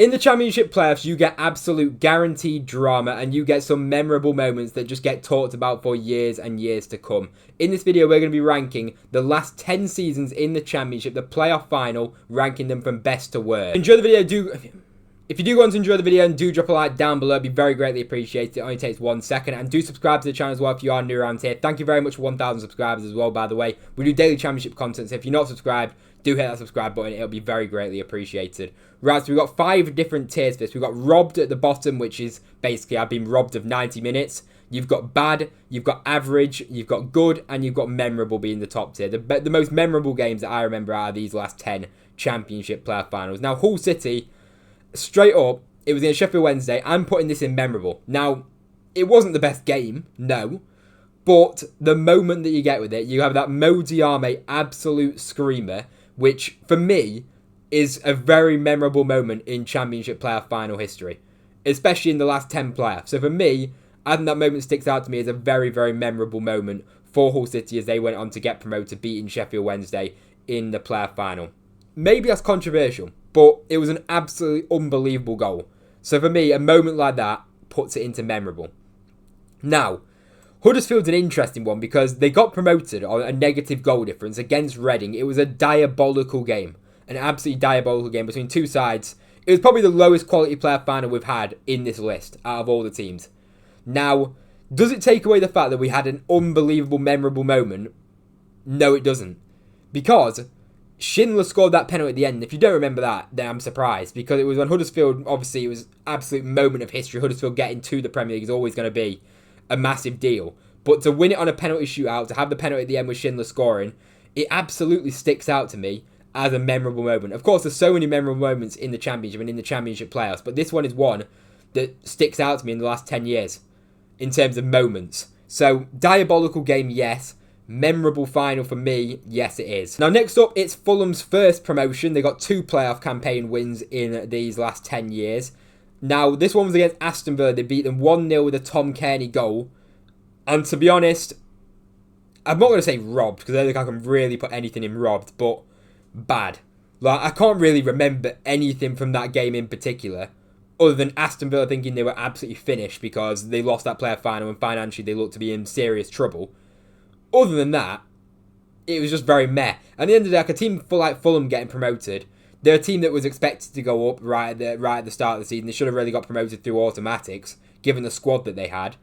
In the Championship playoffs, you get absolute guaranteed drama and you get some memorable moments that just get talked about for years and years to come. In this video, we're going to be ranking the last 10 seasons in the Championship, the playoff final, ranking them from best to worst. Enjoy the video. If you do want to enjoy the video, and do drop a like down below, it'd be very greatly appreciated. It only takes 1 second. And do subscribe to the channel as well if you are new around here. Thank you very much for 1,000 subscribers as well, by the way. We do daily Championship content, so if you're not subscribed, do hit that subscribe button. It'll be very greatly appreciated. Right, so we've got 5 different tiers for this. We've got robbed at the bottom, which is basically I've been robbed of 90 minutes. You've got bad, you've got average, you've got good, and you've got memorable being the top tier. The most memorable games that I remember out of these last 10 Championship playoff finals. Now, Hull City, straight up, it was in Sheffield Wednesday. I'm putting this in memorable. Now, it wasn't the best game, no. But the moment that you get with it, you have that Mo Diarme absolute screamer, which, for me, is a very memorable moment in Championship playoff final history. Especially in the last 10 playoffs. So for me, I think that moment sticks out to me as a very, very memorable moment for Hull City as they went on to get promoted, beating Sheffield Wednesday in the playoff final. Maybe that's controversial, but it was an absolutely unbelievable goal. So for me, a moment like that puts it into memorable. Now, Huddersfield's an interesting one because they got promoted on a negative goal difference against Reading. It was a diabolical game. An absolutely diabolical game between two sides. It was probably the lowest quality playoff final we've had in this list out of all the teams. Now, does it take away the fact that we had an unbelievable, memorable moment? No, it doesn't. Because Schindler scored that penalty at the end. If you don't remember that, then I'm surprised. Because it was when Huddersfield, obviously, it was an absolute moment of history. Huddersfield getting to the Premier League is always going to be a massive deal. But to win it on a penalty shootout, to have the penalty at the end with Schindler scoring, it absolutely sticks out to me as a memorable moment. Of course, there's so many memorable moments in the Championship and in the Championship playoffs. But this one is one that sticks out to me in the last 10 years in terms of moments. So, diabolical game, yes. Memorable final for me, yes it is. Now next up, it's Fulham's first promotion. They got 2 playoff campaign wins in these last 10 years. Now this one was against Aston Villa. They beat them 1-0 with a Tom Kearney goal. And to be honest, I'm not going to say robbed, because I don't think I can really put anything in robbed, but bad. Like, I can't really remember anything from that game in particular, other than Aston Villa thinking they were absolutely finished because they lost that playoff final and financially they looked to be in serious trouble. Other than that, it was just very meh. At the end of the day, like a team like Fulham getting promoted, they're a team that was expected to go up right at the start of the season. They should have really got promoted through automatics, given the squad that they had.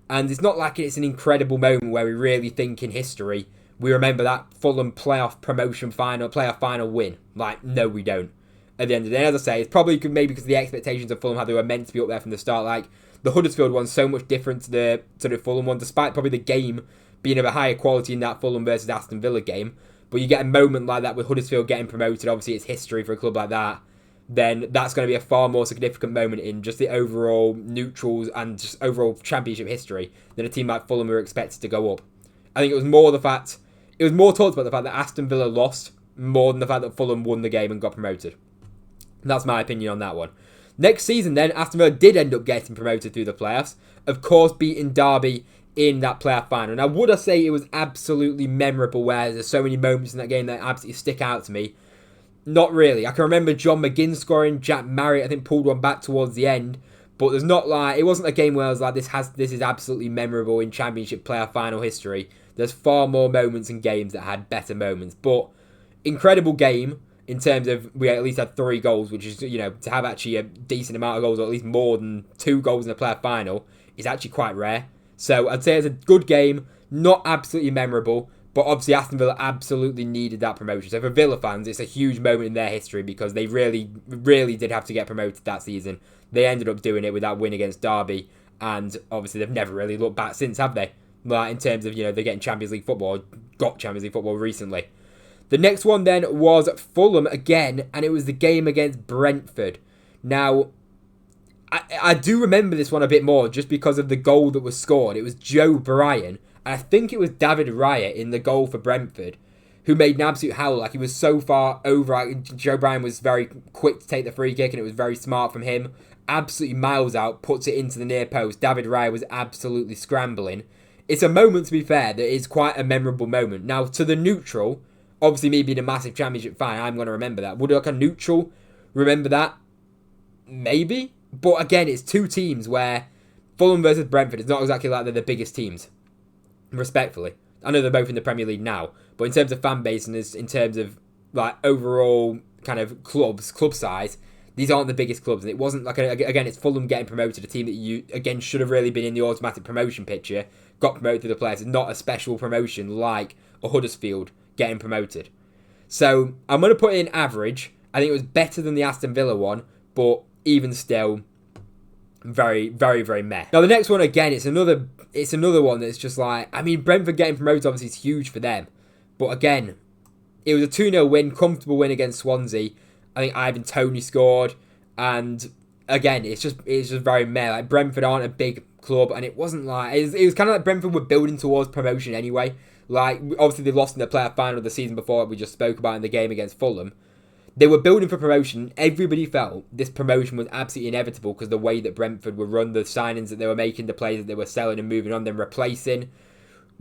And it's not like it's an incredible moment where we really think in history we remember that Fulham playoff final win. Like, no, we don't. At the end of the day, as I say, it's probably maybe because of the expectations of Fulham, how they were meant to be up there from the start. Like, the Huddersfield one's so much different to the Fulham one, despite probably the game being of a higher quality in that Fulham versus Aston Villa game. But you get a moment like that with Huddersfield getting promoted, obviously it's history for a club like that, then that's going to be a far more significant moment in just the overall neutrals and just overall Championship history than a team like Fulham were expected to go up. I think it was more talked about the fact that Aston Villa lost more than the fact that Fulham won the game and got promoted. That's my opinion on that one. Next season then, Aston Villa did end up getting promoted through the playoffs, of course beating Derby in that playoff final. Now, would I say it was absolutely memorable where there's so many moments in that game that absolutely stick out to me? Not really. I can remember John McGinn scoring, Jack Marriott I think pulled one back towards the end, but there's not like, it wasn't a game where I was like, this is absolutely memorable in Championship playoff final history. There's far more moments and games that had better moments, but incredible game in terms of we at least had 3 goals, which is, you know, to have actually a decent amount of goals, or at least more than 2 goals in a playoff final, is actually quite rare. So I'd say it's a good game, not absolutely memorable, but obviously Aston Villa absolutely needed that promotion. So for Villa fans, it's a huge moment in their history because they really, really did have to get promoted that season. They ended up doing it with that win against Derby, and obviously they've never really looked back since, have they? Like, in terms of, you know, they're getting Champions League football, got Champions League football recently. The next one then was Fulham again, and it was the game against Brentford. Now, I do remember this one a bit more just because of the goal that was scored. It was Joe Bryan, and I think it was David Raya in the goal for Brentford, who made an absolute howl. Like, he was so far over. Like, Joe Bryan was very quick to take the free kick, and it was very smart from him. Absolutely miles out, puts it into the near post. David Raya was absolutely scrambling. It's a moment, to be fair, that is quite a memorable moment. Now, to the neutral, obviously me being a massive Championship fan, I'm going to remember that. Would like a neutral remember that? maybe. But again, it's two teams where Fulham versus Brentford is not exactly like they're the biggest teams. Respectfully. I know they're both in the Premier League now, but in terms of fan base and in terms of like overall kind of club size, these aren't the biggest clubs. And it wasn't like, again, it's Fulham getting promoted, a team that you, again, should have really been in the automatic promotion picture, got promoted to the players. It's not a special promotion like a Huddersfield getting promoted. So I'm going to put in average. I think it was better than the Aston Villa one, but even still, very, very, very meh. Now the next one, again, it's another one that's just like, I mean, Brentford getting promoted obviously is huge for them, but again, it was a 2-0 win, comfortable win against Swansea. I think Ivan Toney scored, and again, it's just very meh. Like, Brentford aren't a big club, and it wasn't like, it was kind of like Brentford were building towards promotion anyway. Like, obviously they lost in the playoff final of the season before, we just spoke about in the game against Fulham. They were building for promotion. Everybody felt this promotion was absolutely inevitable because the way that Brentford were run, the signings that they were making, the players that they were selling and moving on, then replacing.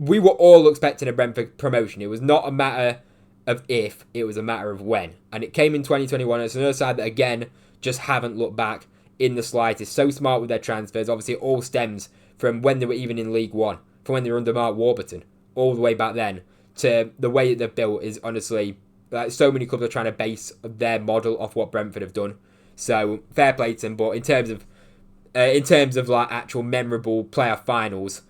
We were all expecting a Brentford promotion. It was not a matter of if, it was a matter of when. And it came in 2021. It's another side that, again, just haven't looked back in the slightest. So smart with their transfers. Obviously, it all stems from when they were even in League One, from when they were under Mark Warburton, all the way back then, to the way that they've built is honestly, like, so many clubs are trying to base their model off what Brentford have done. So fair play to them. But in terms of like actual memorable playoff finals,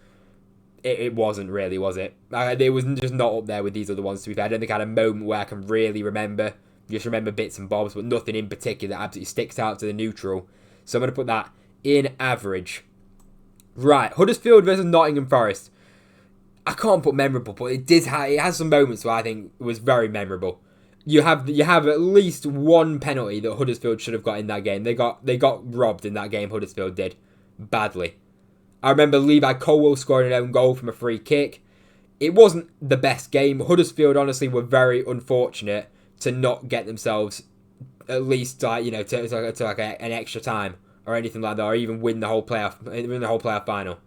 it wasn't really, was it? It was just not up there with these other ones, to be fair. I don't think I had a moment where I can really remember. Just remember bits and bobs, but nothing in particular that absolutely sticks out to the neutral. So I'm going to put that in average. Right, Huddersfield versus Nottingham Forest. I can't put memorable, but it has some moments where I think it was very memorable. You have at least one penalty that Huddersfield should have got in that game. They got robbed in that game, Huddersfield did. Badly. I remember Levi Colwill scoring an own goal from a free kick. It wasn't the best game. Huddersfield honestly were very unfortunate to not get themselves at least to an extra time or anything like that, or even win the whole playoff final.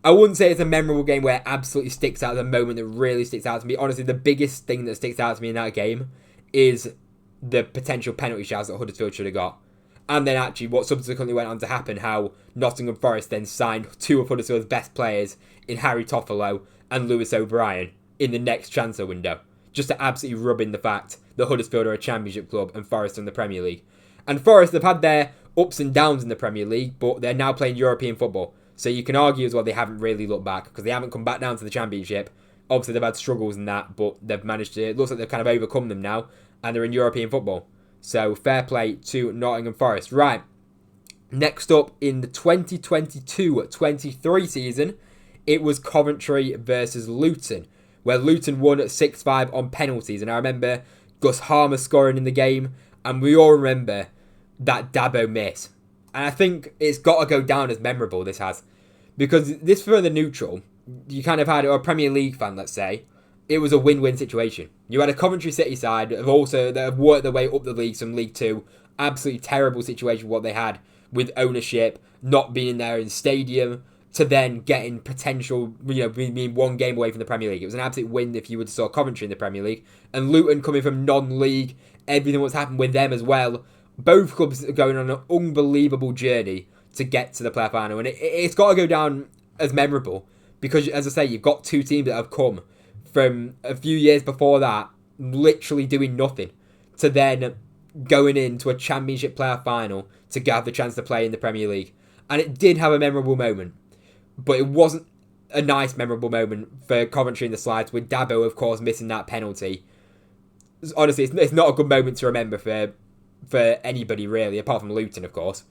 I wouldn't say it's a memorable game where it absolutely sticks out, the moment that really sticks out to me. Honestly, the biggest thing that sticks out to me in that game is the potential penalty shouts that Huddersfield should have got. And then actually what subsequently went on to happen, how Nottingham Forest then signed two of Huddersfield's best players in Harry Toffolo and Lewis O'Brien in the next transfer window. Just to absolutely rub in the fact that Huddersfield are a championship club and Forest are in the Premier League. And Forest have had their ups and downs in the Premier League, but they're now playing European football. So you can argue as well they haven't really looked back because they haven't come back down to the Championship. Obviously they've had struggles in that, but they've managed to, it looks like they've kind of overcome them now and they're in European football. So fair play to Nottingham Forest. Right, next up in the 2022-23 season, it was Coventry versus Luton, where Luton won at 6-5 on penalties. And I remember Gus Harmer scoring in the game, and we all remember that Dabo miss. And I think it's got to go down as memorable, this has. Because this, for the neutral, you kind of had, or a Premier League fan, let's say, it was a win-win situation. You had a Coventry City side that have worked their way up the league, some League 2. Absolutely terrible situation what they had with ownership, not being there in stadium, to then getting potential, being one game away from the Premier League. It was an absolute win if you would have saw Coventry in the Premier League. And Luton coming from non-league, everything what's happened with them as well. Both clubs are going on an unbelievable journey to get to the playoff final. And it's got to go down as memorable. Because, as I say, you've got two teams that have come from a few years before that, literally doing nothing, to then going into a championship playoff final to have the chance to play in the Premier League. And it did have a memorable moment. But it wasn't a nice memorable moment for Coventry in the slides, with Dabo, of course, missing that penalty. Honestly, it's not a good moment to remember for anybody, really, apart from Luton, of course.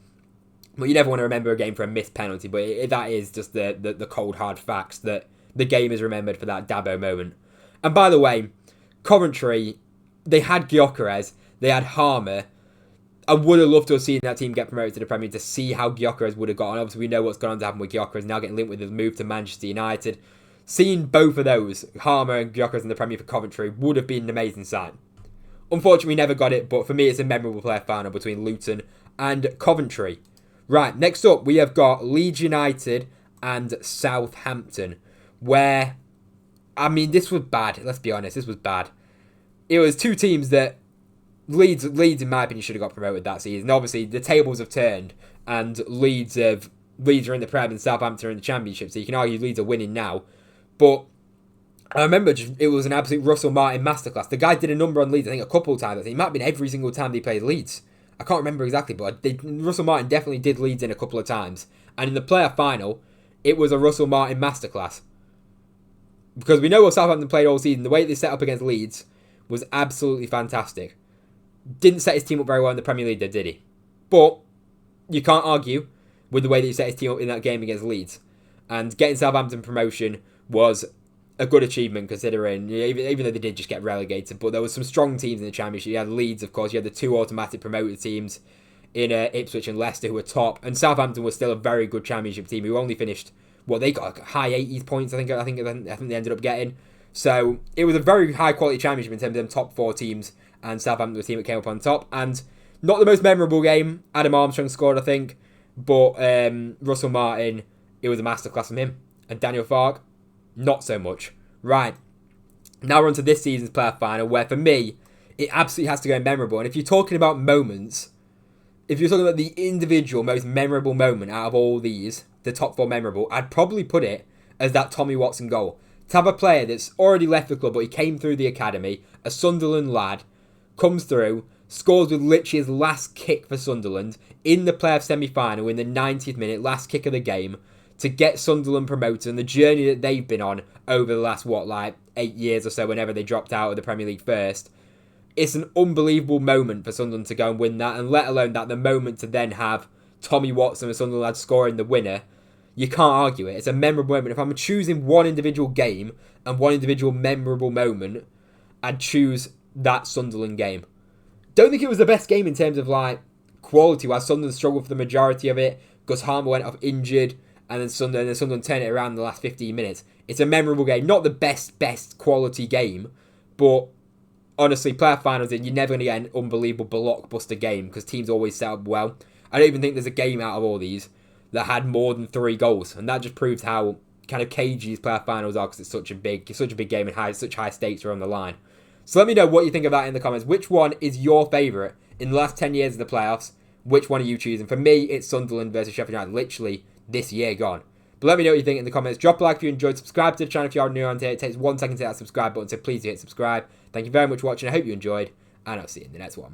But you never want to remember a game for a missed penalty, but that is just the cold, hard facts that the game is remembered for that Dabo moment. And by the way, Coventry, they had Gyökeres, they had Harmer. I would have loved to have seen that team get promoted to the Premier League to see how Gyökeres would have got on. Obviously, we know what's going on to happen with Gyökeres now getting linked with his move to Manchester United. Seeing both of those, Harmer and Gyökeres in the Premier League for Coventry, would have been an amazing sign. Unfortunately, we never got it, but for me, it's a memorable playoff final between Luton and Coventry. Right, next up, we have got Leeds United and Southampton, where, I mean, this was bad. Let's be honest, this was bad. It was two teams that Leeds, in my opinion, should have got promoted that season. Obviously, the tables have turned, and Leeds are in the Prem and Southampton are in the Championship, so you can argue Leeds are winning now. But I remember it was an absolute Russell Martin masterclass. The guy did a number on Leeds, I think, a couple of times. I think it might have been every single time they played Leeds. I can't remember exactly, but Russell Martin definitely did Leeds in a couple of times. And in the playoff final, it was a Russell Martin masterclass. Because we know what Southampton played all season. The way they set up against Leeds was absolutely fantastic. Didn't set his team up very well in the Premier League, did he? But you can't argue with the way that he set his team up in that game against Leeds. And getting Southampton promotion was a good achievement, considering, even though they did just get relegated. But there was some strong teams in the Championship. You had Leeds, of course. You had the 2 automatic promoted teams in Ipswich and Leicester, who were top. And Southampton was still a very good Championship team, who only finished, they got high 80s points, I think they ended up getting. So it was a very high quality Championship in terms of them top 4 teams, and Southampton was the team that came up on top. And not the most memorable game. Adam Armstrong scored, I think, but Russell Martin, it was a masterclass from him. And Daniel Farke, not so much. Right, now we're on to this season's playoff final, where for me, it absolutely has to go memorable. And if you're talking about moments, if you're talking about the individual most memorable moment out of all these, the top 4 memorable, I'd probably put it as that Tommy Watson goal. To have a player that's already left the club, but he came through the academy, a Sunderland lad, comes through, scores with literally his last kick for Sunderland in the playoff semi-final in the 90th minute, last kick of the game, to get Sunderland promoted, and the journey that they've been on over the last, 8 years or so, whenever they dropped out of the Premier League first. It's an unbelievable moment for Sunderland to go and win that, and let alone that the moment to then have Tommy Watson and Sunderland lad scoring the winner. You can't argue it. It's a memorable moment. If I'm choosing one individual game and one individual memorable moment, I'd choose that Sunderland game. Don't think it was the best game in terms of quality, while Sunderland struggled for the majority of it. Gus Harmer went off injured, and then Sunderland turned it around in the last 15 minutes. It's a memorable game. Not the best quality game, but honestly, playoff finals, you're never going to get an unbelievable blockbuster game because teams always set up well. I don't even think there's a game out of all these that had more than 3 goals, and that just proves how kind of cagey these playoff finals are, because it's such a big game and such high stakes are on the line. So let me know what you think of that in the comments. Which one is your favourite in the last 10 years of the playoffs? Which one are you choosing? For me, it's Sunderland versus Sheffield United, literally this year gone. But let me know what you think in the comments. Drop a like if you enjoyed. Subscribe to the channel if you are new around here. It takes 1 second to hit that subscribe button, so please hit subscribe. Thank you very much for watching. I hope you enjoyed, and I'll see you in the next one.